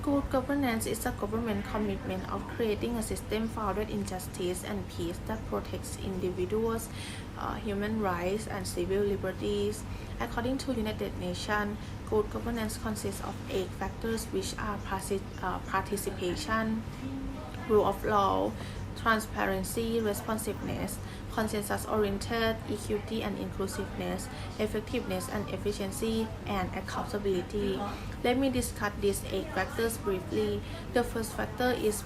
Good governance is a government commitment of creating a system founded in justice and peace that protects individuals, human rights, and civil liberties. According to United Nations, good governance consists of 8 factors, which are participation, rule of law, transparency, responsiveness, consensus-oriented, equity and inclusiveness, effectiveness and efficiency, and accountability. Let me discuss these 8 factors briefly. The first factor is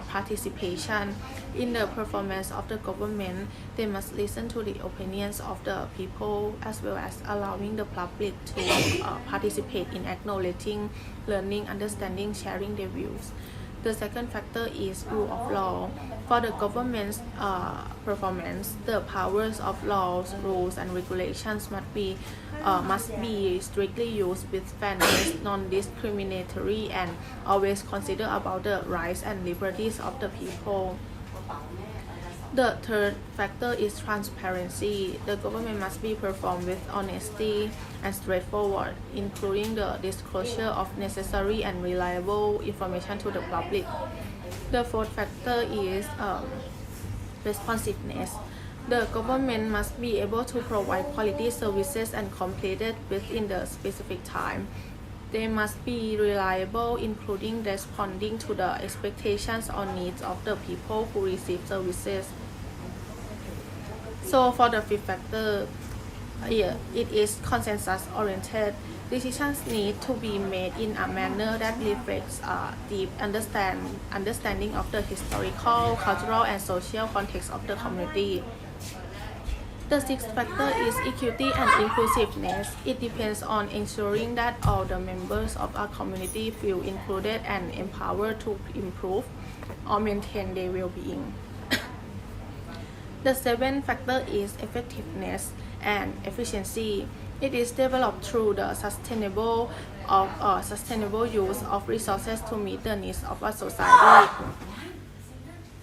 participation. In the performance of the government, they must listen to the opinions of the people as well as allowing the public to participate in acknowledging, learning, understanding, sharing their views. The second factor is rule of law. For the government's performance, the powers of laws, rules, and regulations must be strictly used with fairness, non-discriminatory, and always consider about the rights and liberties of the people. The third factor is transparency. The government must be performed with honesty and straightforward, including the disclosure of necessary and reliable information to the public. The fourth factor is responsiveness. The government must be able to provide quality services and complete it within the specific time. They must be reliable, including responding to the expectations or needs of the people who receive services. So for the fifth factor, it is consensus-oriented. Decisions need to be made in a manner that reflects deep understanding of the historical, cultural, and social context of the community. The sixth factor is equity and inclusiveness. It depends on ensuring that all the members of our community feel included and empowered to improve or maintain their well-being. The seventh factor is effectiveness and efficiency. It is developed through the sustainable use of resources to meet the needs of our society.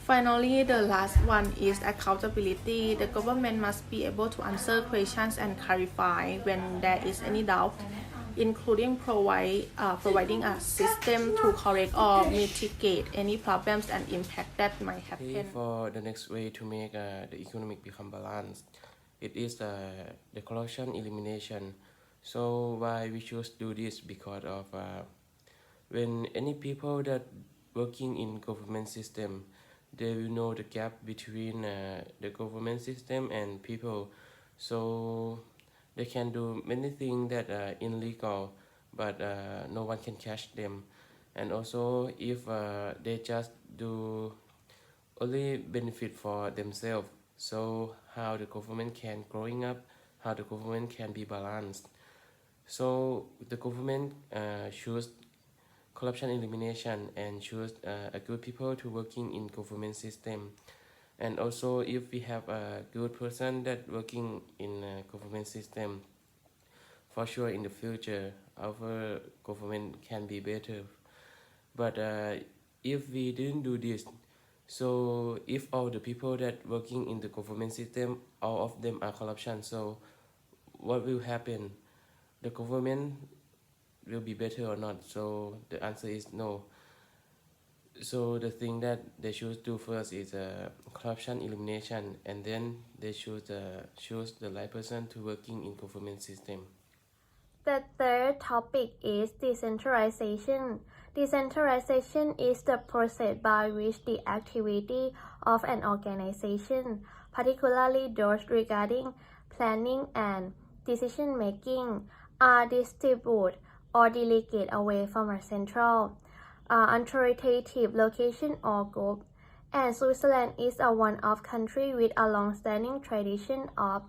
Finally, the last one is accountability. The government must be able to answer questions and clarify when there is any doubt, including providing a system to correct or mitigate any problems and impact that might happen. For the next way to make the economic become balanced, it is the corruption elimination. So why we choose to do this? Because of when any people that working in government system, they will know the gap between the government system and people, so they can do many things that are illegal, but no one can catch them. And also if they just do only benefit for themselves, so how the government can growing up, how the government can be balanced. So the government choose corruption elimination and choose a good people to working in government system. And also if we have a good person that working in a government system, for sure in the future our government can be better. But if we didn't do this, so if all the people that working in the government system, all of them are corruption, so what will happen? The government will be better or not? So the answer is no. So the thing that they should do first is corruption elimination, and then they should choose the right person to working in government system. The third topic is decentralization. Decentralization is the process by which the activity of an organization, particularly those regarding planning and decision-making, are distributed or delegated away from a central, authoritative location or group. And Switzerland is one of countries with a long-standing tradition of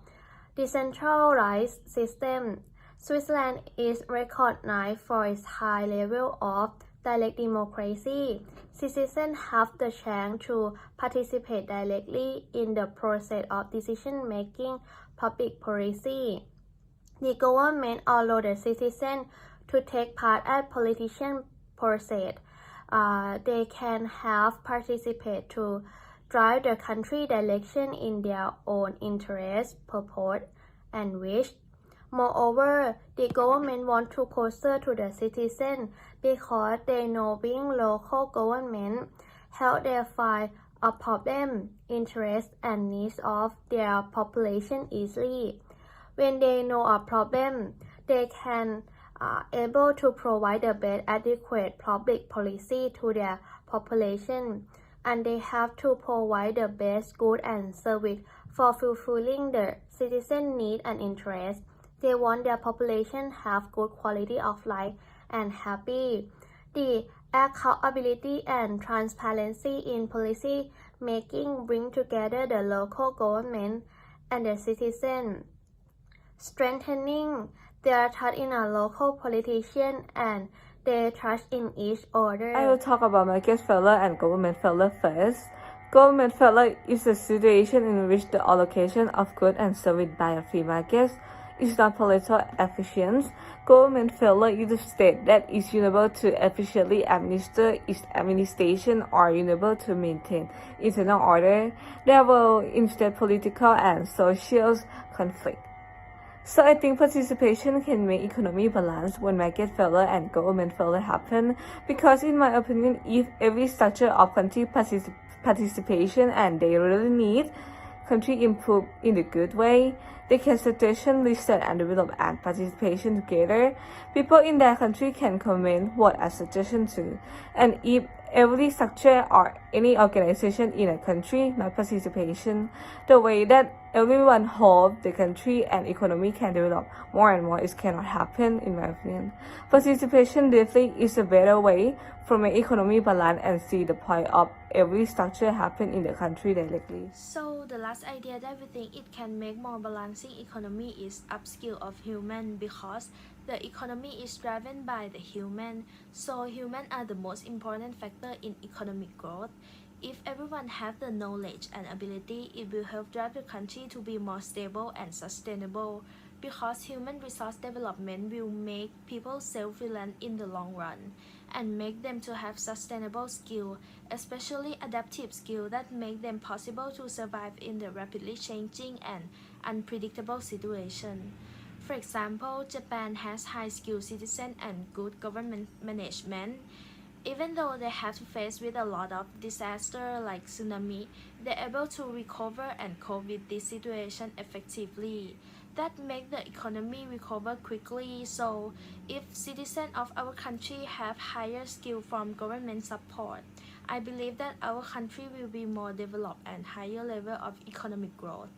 decentralized system. Switzerland is recognized for its high level of direct democracy. Citizens have the chance to participate directly in the process of decision-making public policy. The government allows the citizens to take part in politician process. They can have participate to drive the country direction in their own interest, purpose, and wish. Moreover, the government wants to closer to the citizen. because they know being local government help them find a problem, interest, and needs of their population easily. When they know a problem, they can able to provide the best adequate public policy to their population, and they have to provide the best good and service for fulfilling the citizen need and interest. They want their population have good quality of life and happy. The accountability and transparency in policy making bring together the local government and the citizen, strengthening their trust in a local politician and their trust in each other. I will talk about market failure and government failure first. Government failure is a situation in which the allocation of goods and services by a free market is not politically efficient. Government failure is a state that is unable to efficiently administer its administration or unable to maintain internal order. There will instead political and social conflict. So I think participation can make economy balance when market failure and government failure happen, because in my opinion, if every structure of country participation and they really need country improve in a good way, they can suggestion, research and develop and participation together. People in their country can comment what a suggestion to, and if every structure or any organization in a country not participation, the way that everyone hope the country and economy can develop more and more, it cannot happen in my opinion. Participation definitely is a better way for my economy balance and see the point of every structure happen in the country directly. So the last idea that we think it can make more balancing economy is upskill of human, because the economy is driven by the human. So humans are the most important factor in economic growth. If everyone have the knowledge and ability, it will help drive the country to be more stable and sustainable, because human resource development will make people self-reliant in the long run and make them to have sustainable skill, especially adaptive skill that make them possible to survive in the rapidly changing and unpredictable situation. For example, Japan has high-skilled citizens and good government management. Even though they have to face with a lot of disaster like tsunami, they're able to recover and cope with this situation effectively. That make the economy recover quickly. So if citizens of our country have higher skill from government support, I believe that our country will be more developed and higher level of economic growth.